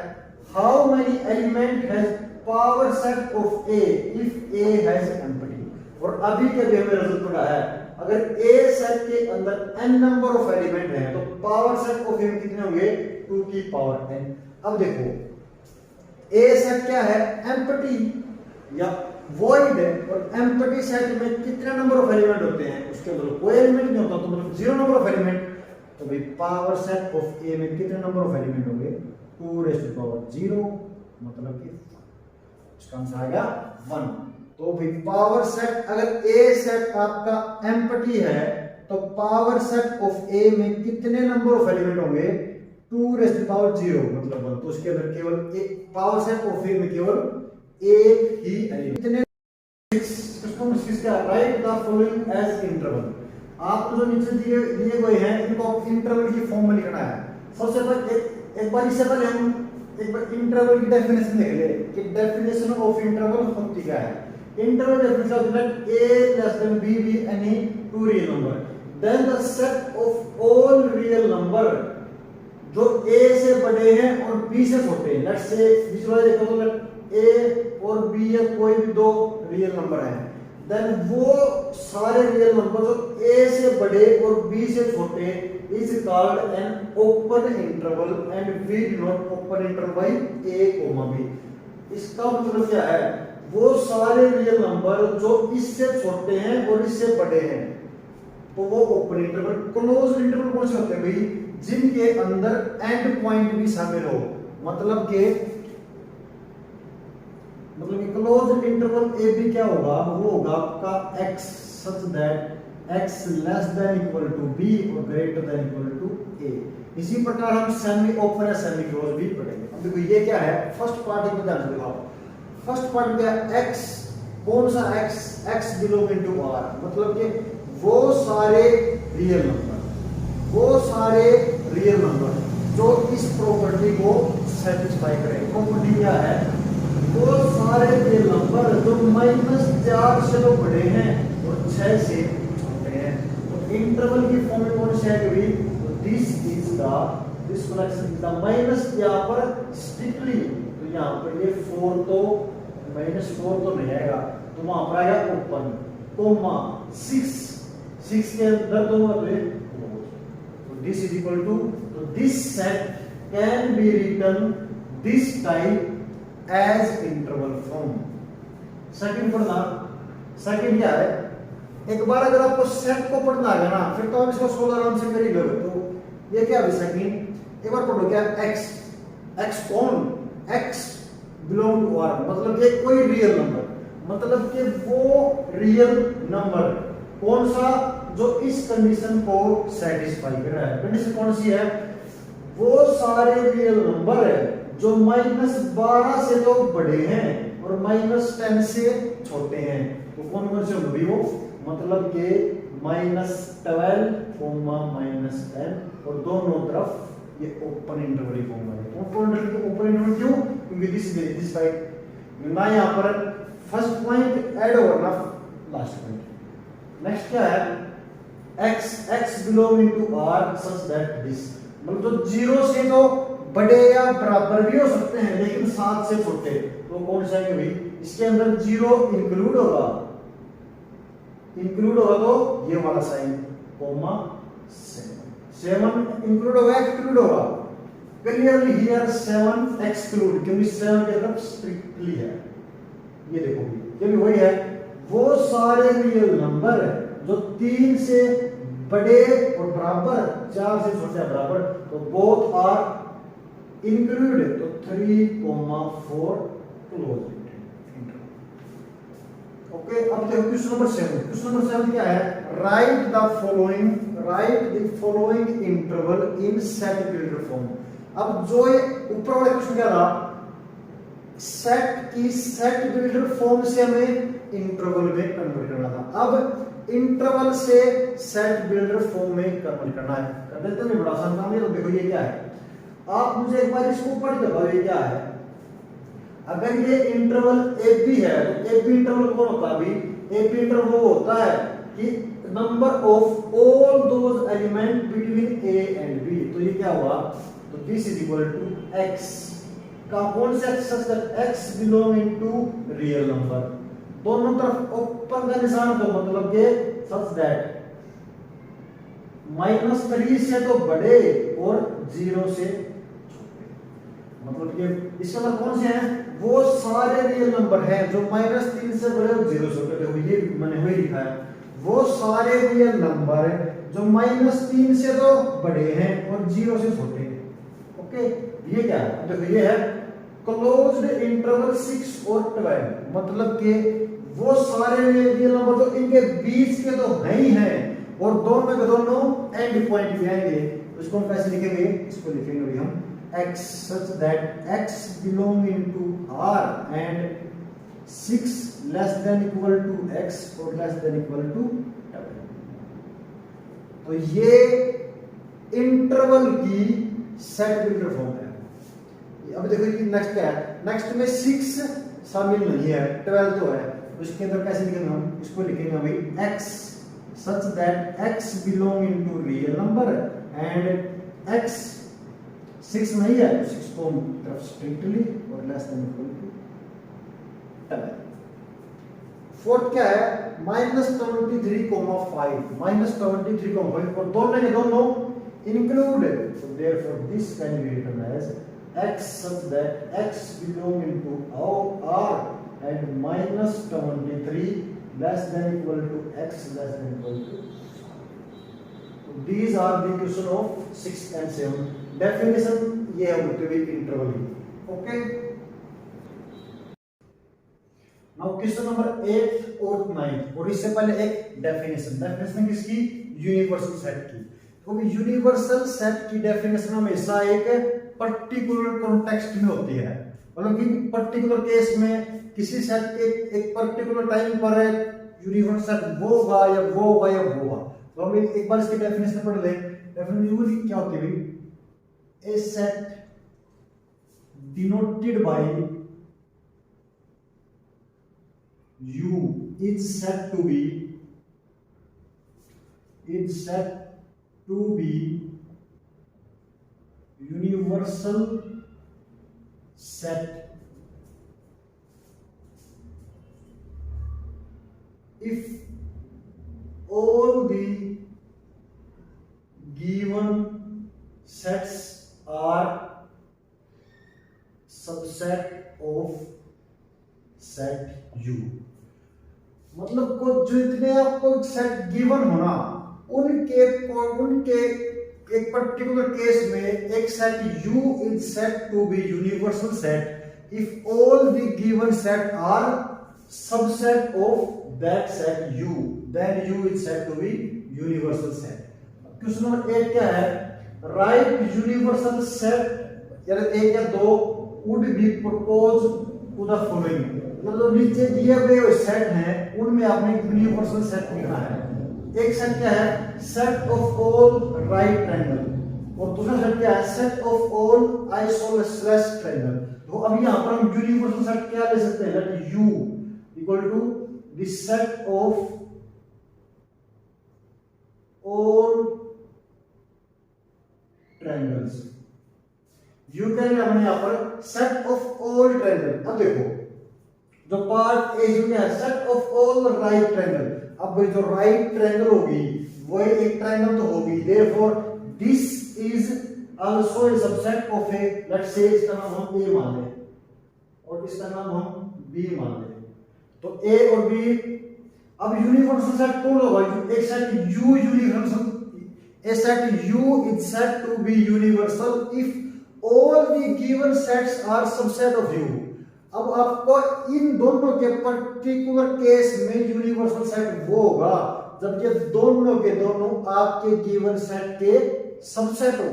S1: How many element has power set of A if A has empty. और अभी के हमें रिजल्ट पड़ा है अगर ए सेट के अंदर n नंबर ऑफ एलिमेंट हैं तो पावर सेट ऑफ ए कितने होंगे? 2 की पावर n। अब देखो ए सेट क्या है, एम्प्टी या वॉइड है, और एम्प्टी सेट में कितने नंबर ऑफ एलिमेंट होते हैं, उसके अंदर कोई एलिमेंट नहीं होता, तो मतलब 0 नंबर ऑफ एलिमेंट। तो भाई पावर सेट ऑफ ए में कितने नंबर ऑफ एलिमेंट होंगे, 2 रेज़ टू पावर 0, मतलब कि इसका आंसर आ गया 1। तो भाई पावर सेट, अगर ए सेट आपका एम्प्टी है तो पावर सेट ऑफ ए में कितने नंबर ऑफ एलिमेंट होंगे, 2 रेज़ टू पावर 0, मतलब 1। तो उसके अंदर केवल एक पावर सेट ऑफ ए में केवल एक ही एलिमेंट। किसका write the following as interval. आपको जो नीचे दिए गए हैं इनको इंटरवल की फॉर्म में लिखना है। सबसे पहले एक बार इससे पहले हम एक बार इंटरवल की डेफिनेशन देख ले कि डेफिनेशन ऑफ इंटरवल होती क्या है। Interval definition of let a less than b be any two real number, then the set of all real number जो a से बड़े हैं और b से छोटे हैं, लेट्स से विजुअलाइज देखो तो लेट a और b या कोई भी दो रियल नंबर हैं, देन वो सारे रियल नंबर जो a से बड़े और b से छोटे is called an open interval and we do not open interval by a comma b। इसका मतलब क्या है, वो सारे रियल नंबर जो इससे छोटे हैं और इससे बड़े हैं तो वो ओपन इंटरवल। क्लोज इंटरवल कौन से होते हैं भाई, जिनके अंदर एंड पॉइंट भी शामिल हो, मतलब कि क्लोज इंटरवल ए बी क्या होगा, वो होगा आपका x such that x less than equal to b और greater than equal to a। इसी प्रकार हम सेमी ओपन या सेमी क्लोज भी पढ़ेंगे। अब देखो ये क्या है, फर्स्ट पार्ट को ध्यान से देखो। फर्स्ट पार्ट क्या है, x, कौन सा x, x belonging to r, मतलब कि वो सारे रियल नंबर जो इस प्रॉपर्टी को सेटिस्फाई करें। प्रॉपर्टी क्या है, वो सारे रियल नंबर जो -4 से तो बड़े हैं और 6 से छोटे हैं। तो इंटरवल की फॉर्म में कौन सा है, तो this is this collection the minus, यहाँ पर स्ट्रिक्टली तो यहाँ पर ये 4 तो -4 तो नहीं आएगा, तो वहां पर आएगा ओपन कोमा 6 के अंदर दो मतलब तो दिस इज इक्वल टू, तो this set can be written this type as interval form. Second पढ़ना, सेकंड क्या है, एक बार अगर आपको सेट को पढ़ना है ना फिर तो आप इसको सोल्व आराम से कर ही लोगे। तो ये क्या है सेकंड, एक बार पढ़ो क्या, x कौन, x बिलोंग टू r, मतलब ये कोई रियल नंबर, मतलब कि वो रियल नंबर कौन सा जो इस कंडीशन को सेटिस्फाई कर रहा है। कंडीशन कौन सी है, वो सारे रियल नंबर है जो -12 से तो बड़े हैं और -10 से छोटे हैं। तो कौन कौन से होंगे वो, मतलब कि -12, -10 और दोनों तरफ ये ओपन इंटरवल फॉर्म है। ओपन इंटरवल क्यों, क्योंकि दिस साइड ना यहाँ पर फर्स्ट पॉइंट ऐड होगा ना लास्ट पॉइंट। नेक्स्ट क्या है, x belonging to r such that this, मतलब जो 0 से तो बड़े या बराबर भी हो सकते हैं लेकिन 7 से छोटे, तो कौन सा है भाई, इसके अंदर 0 इंक्लूड होगा तो ये वाला साइन कोमा 7 इंक्लूड होगा एक्सक्लूड होगा, क्लियरली हियर 7 एक्सक्लूड, क्योंकि 7 की तरफ स्ट्रिक्टली है। ये देखो ये भी वही है, वो सारे रियल नंबर जो 3 से बड़े और बराबर, 4 से छोटे बराबर, तो बोथ आर इंक्लूड, तो 3,4 क्लोज इंटरवल। ओके, अब देखो क्वेश्चन नंबर 7। क्वेश्चन नंबर 7 क्या है, right the following interval in set builder form. अब जो ये ऊपर वाला क्वेश्चन क्या था, सेट बिल्डर फॉर्म से हमें इंटरवल में कन्वर्ट करना था। अब इंटरवल से सेट बिल्डर फॉर्म में कन्वर्ट करना है, कर देते हैं, बड़ा आसान काम है। तो देखो ये क्या है, आप मुझे एक बार इसको पढ़ के बताओ ये क्या है। अगर ये इंटरवल ए बी है तो ए बी इंटरवल कौन होता है अभी, ए बी इंटरवल वो होता है कि number of all those element between A and B. तो ये क्या हुआ, तो this is equal to x का कौन सा x belonging to real number, दोनों तरफ ओपन का निशान, तो मतलब के सच दैट -3 से तो बड़े और 0 से मतलब ये इसके अंदर कौन से हैं, वो सारे रियल नंबर हैं जो -3 से बड़े और 0 से छोटे, देखो ये मैंने वही लिखा है, वो सारे रियल नंबर जो -3 से तो बड़े हैं और 0 से छोटे हैं। ओके, ये क्या है, देखो ये है क्लोज्ड इंटरवल 6 और 12, मतलब कि वो सारे रियल नंबर जो इनके बीच के तो हैं ही हैं और दोनों के दोनों एंड पॉइंट पे आएंगे। तो इसको हम कैसे लिखेंगे, इसको लिखेंगे अभी हम x such that x belong into R and 6 less than equal to x or less than equal to 7। तो ये इंटरवल की सेट बिल्डर फॉर्म है। अब देखो ये नेक्स्ट क्या है, नेक्स्ट में 6 शामिल नहीं है, 12 तो है, तो इसके अंदर कैसे लिखेंगे हम, इसको लिखेंगे अभी x such that x belong into real number and x 6 नहीं है तो 6 को हम तरफ स्ट्रिक्टली और less than equal to 7। Fourth क्या है, -23,5 और दोनों के दोनों include, so therefore this can be written as x such that x belong into R and -23 less than equal to x less than equal to 5। So these are the equation of 6 and 7। Definition ये है होते हुए interval की। Okay, now question number 8 और 9, और इससे पहले एक डेफिनेशन किसकी, यूनिवर्सल सेट की। तो यूनिवर्सल सेट की डेफिनेशन हमेशा एक पर्टिकुलर कॉन्टेक्स्ट में होती है, मतलब कि पर्टिकुलर केस में किसी सेट के एक पर्टिकुलर टाइम पर यूनिवर्सल सेट वो होगा या वो होगा या वो होगा। तो हम एक बार इसकी डेफिनेशन पढ़ लें। डेफिनेशन क्या होती है, a set denoted by u is said to be universal set if all the given sets are subset of set U। मतलब को जो इतने आपको सेट गिवन होना उनके एक पर्टिकुलर केस में एक set U is said to be universal set if all the given set are subset of that set U, then U is said to be universal set। Question number 8 क्या है, right universal set यानी एक या दो would be propose to the following, मतलब नीचे दिए हुए सेट हैं उनमें आपने यूनिवर्सल सेट लिखना है। एक सेट क्या है, set of all right triangle, और दूसरा सेट क्या है, set of all isosceles triangle. तो अब यहां पर हम यूनिवर्सल सेट क्या ले सकते हैं, let U equal to the set of all triangles. You can हमने यहां पर सेट ऑफ ऑल ट्रायंगल। अब देखो जो पार्ट ए जो है set of all right triangle, अब जो राइट ट्रायंगल होगी वो एक ट्रायंगल तो होगी, therefore this is also a subset of A, let's say इसका नाम हम ए मान लें और इसका नाम हम बी मान लें। तो ए और बी, अब यूनिवर्सल सेट कौन होगा, एक set you universal, a set U is said to be universal if all the given sets are subset of U। अब आपको इन दोनों के पर्टिकुलर केस में यूनिवर्सल सेट वो होगा जब ये दोनों के दोनों आपके गिवन सेट के सबसेट हो।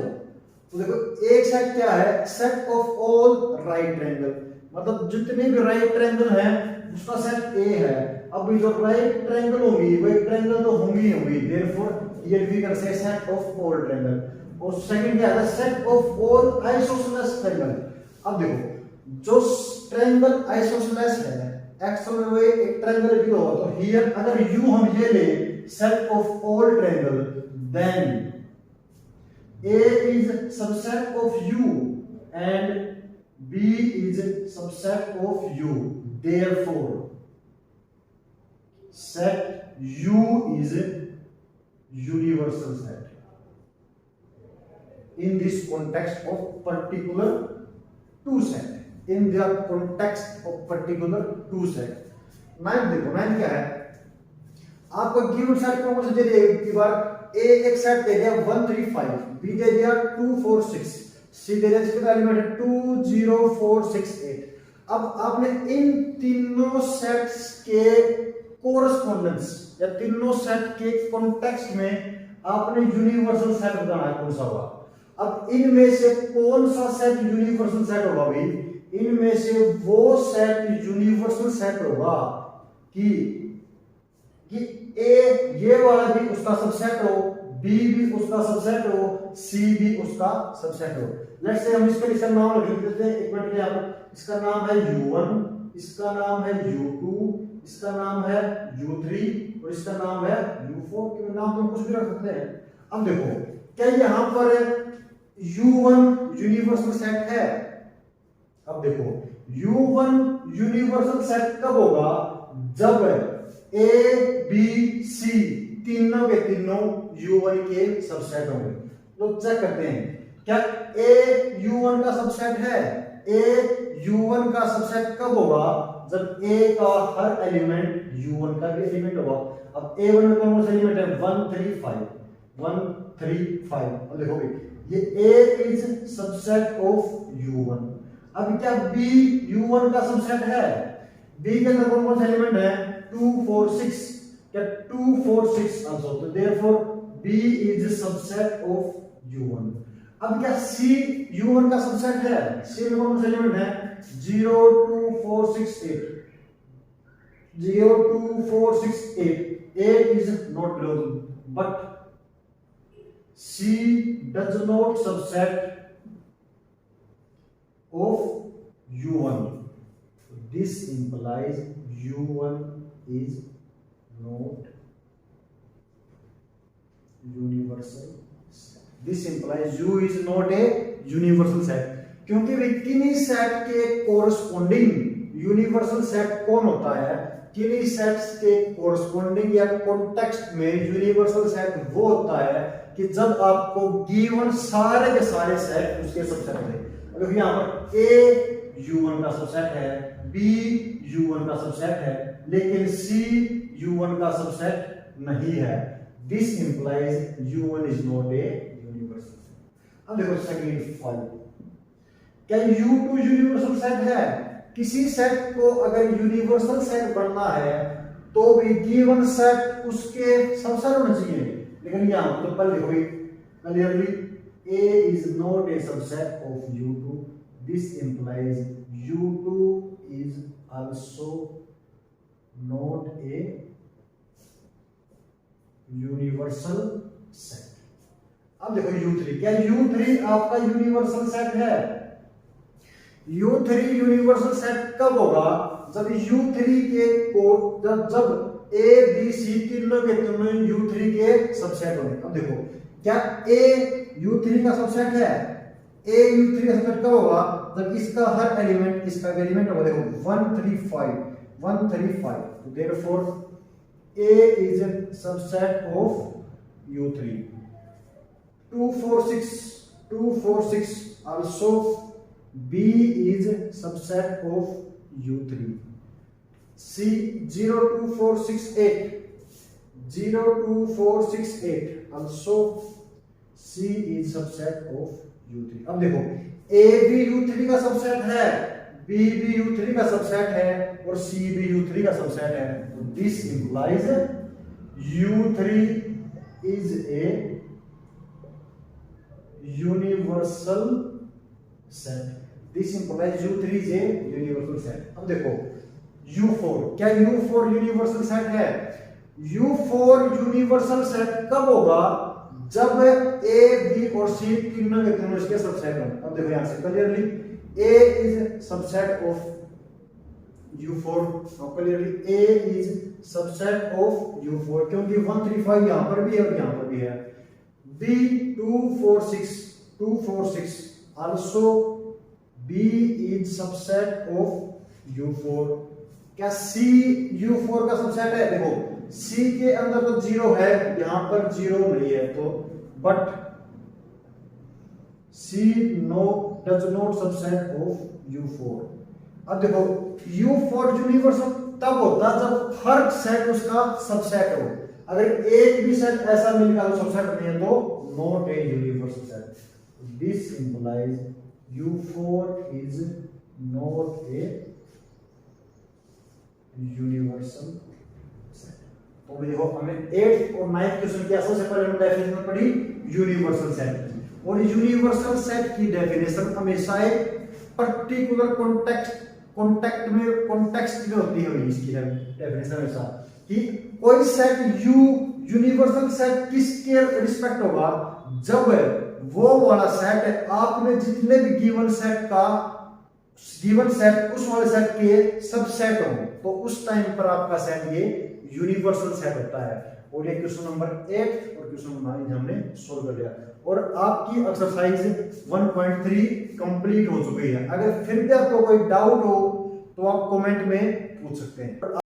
S1: तो देखो एक सेट क्या है, set of all right triangle, मतलब जितने भी राइट ट्रायंगल हैं उसका सेट ए है। अब जो राइट ट्रायंगल होगी वो एक ट्रायंगल तो होंगी होंगी, देयरफॉर ये we can say set of all triangle. और सेकंड क्या है, set of all isosceles triangle. अब देखो जो ट्रायंगल आइसोसेलेस है, एक्चुअल में एक ट्रायंगल भी होगा, तो हियर अगर यू हम ये ले set of all triangle, then A is subset of U and B is subset of U, therefore set U is a universal set in this context of particular two set in the context of particular two set. Ninth देखो, ninth क्या है, आपको given set कौन से दे दिया एक बार, ए एक set दे दिया 1 3 5, बी दे दिया 2 4 6, सी दे दिया कितना एलिमेंट है 2 0 4 6 8। अब आपने इन तीनों सेट्स के कोरेस्पोंडेंस या तीनों सेट के कॉन्टेक्स्ट में आपने यूनिवर्सल सेट बताना है कौन सा होगा। अब इनमें से कौन सा सेट यूनिवर्सल सेट होगा भाई, इनमें से वो सेट यूनिवर्सल सेट होगा कि ए ये वाला भी उसका सबसेट हो, बी भी उसका सबसेट हो, सी भी उसका सबसेट हो। लेट्स से हम इसका नाम लिख देते हैं, एक मिनट के यहाँ पर, इसका नाम है U1, इसका नाम है U2, इसका नाम है U3 और इसका नाम है U4, के नाम तो कुछ भी रख सकते हैं। अब देखो क्या यहाँ पर U1 यूनिवर्सल सेट है, अब देखो U1 यूनिवर्सल सेट कब होगा, जब A B C तीनों के तीनों U1 के सबसेट होंगे। तो चेक करते हैं क्या A U1 का सबसेट है, A U1 का सबसेट कब होगा, जब A का हर एलिमेंट U1 का भी एलिमेंट होगा। अब A1 में कौन सा एलिमेंट है 1 3 5, 1 3 5, अब देखो ये A is subset of U1। अब क्या B U1 का सबसेट है, B के अंदर कौन सा एलिमेंट है 2 4 6, क्या 2 4 6 आंसर, तो therefore B is subset of U1। अब क्या C U1 का सबसेट है, C में कौन सा एलिमेंट है 0 2 4 6 8, 0 2 4 6 8, 8 is not belonging, but C does not subset of U1, this implies U1 is not universal set. This implies U is not a universal set, क्योंकि वे किन्हीं सेट के corresponding universal set कौन होता है, किन्हीं सेट्स के corresponding या context में यूनिवर्सल सेट वो होता है कि जब आपको गिवन सारे के सारे सेट उसके सबसेट होंगे। अगर यहाँ पर A U1 का सबसेट है, B U1 का सबसेट है, लेकिन C U1 का सबसेट नहीं है, this implies U1 is not a universal set. अब देखो सेकंड 5, क्या U2 यूनिवर्सल सेट है, किसी सेट को अगर यूनिवर्सल सेट बनना है तो भी गिवन सेट उसके सबसेट होना चाहिए, लेकिन यहां तो पहले देखो clearly A is not a subset of U2, this implies U2 is also not a universal set। अब देखो U3, क्या U3 आपका यूनिवर्सल सेट है, U3 यूनिवर्सल सेट कब होगा, जब U3 के कोड जब A B C तीनों के तीनों U3 के सबसेट होंगे। अब देखो क्या A U3 का सबसेट है, A U3 का सबसेट कब होगा, जब इसका हर एलिमेंट इसका एलिमेंट होगा, देखो 1 3 5 1 3 5, तो therefore A is a subset of U3। 2 4 6 2 4 6 also B is a subset of U3। C 0 2 4 6 8 0 2 4 6 8 also C is subset of U3। अब देखो A भी U3 का सबसेट है, B भी U3 का सबसेट है और C भी U3 का सबसेट है, तो this implies U3 is a universal set, this implies U3 is a universal set. अब देखो U4, क्या U4 यूनिवर्सल सेट है, U4 यूनिवर्सल सेट कब होगा, जब A B और C तीनों के तीनों इसके सबसेट होंगे। अब देखो यहां से clearly A is subset of U4, now clearly A is subset of U4, क्योंकि 1 3 5 यहां पर भी है और यहां पर भी है। B 2 4 6 2 4 6 also B is subset of U4। क्या C U4 का सबसेट है, देखो C के अंदर तो 0 है, यहां पर 0 नहीं है, तो but C does not subset of U4। अब देखो U4 यूनिवर्सल तब होता है जब हर सेट उसका सबसेट हो। अगर एक भी सेट ऐसा मिलकर सबसेट नहीं है तो not a universal set. This implies U4 is not a universal set. तो देखो हमें 8 और 9 क्वेश्चन की सबसे पहले हमने डेफिनेशन पढ़ी यूनिवर्सल सेट की, और यूनिवर्सल सेट की डेफिनेशन हमेशा एक पर्टिकुलर कॉन्टेक्स्ट में होती है। इसकी डेफिनेशन हमेशा कि कोई सेट यूनिवर्सल सेट किसके रिस्पेक्ट होगा, जब वो वाला सेट आपने जितने भी गिवन सेट उस वाले सेट के सबसेट हो, तो उस टाइम पर आपका सेट ये यूनिवर्सल सेट होता है। और ये क्वेश्चन नंबर 8 और क्वेश्चन नंबर 9 हमने सोल्व कर लिया, और आपकी एक्सरसाइज 1.3 कंप्लीट हो चुकी है। अगर फिर भी आपको कोई डाउट हो तो आप कमेंट में पूछ सकते हैं।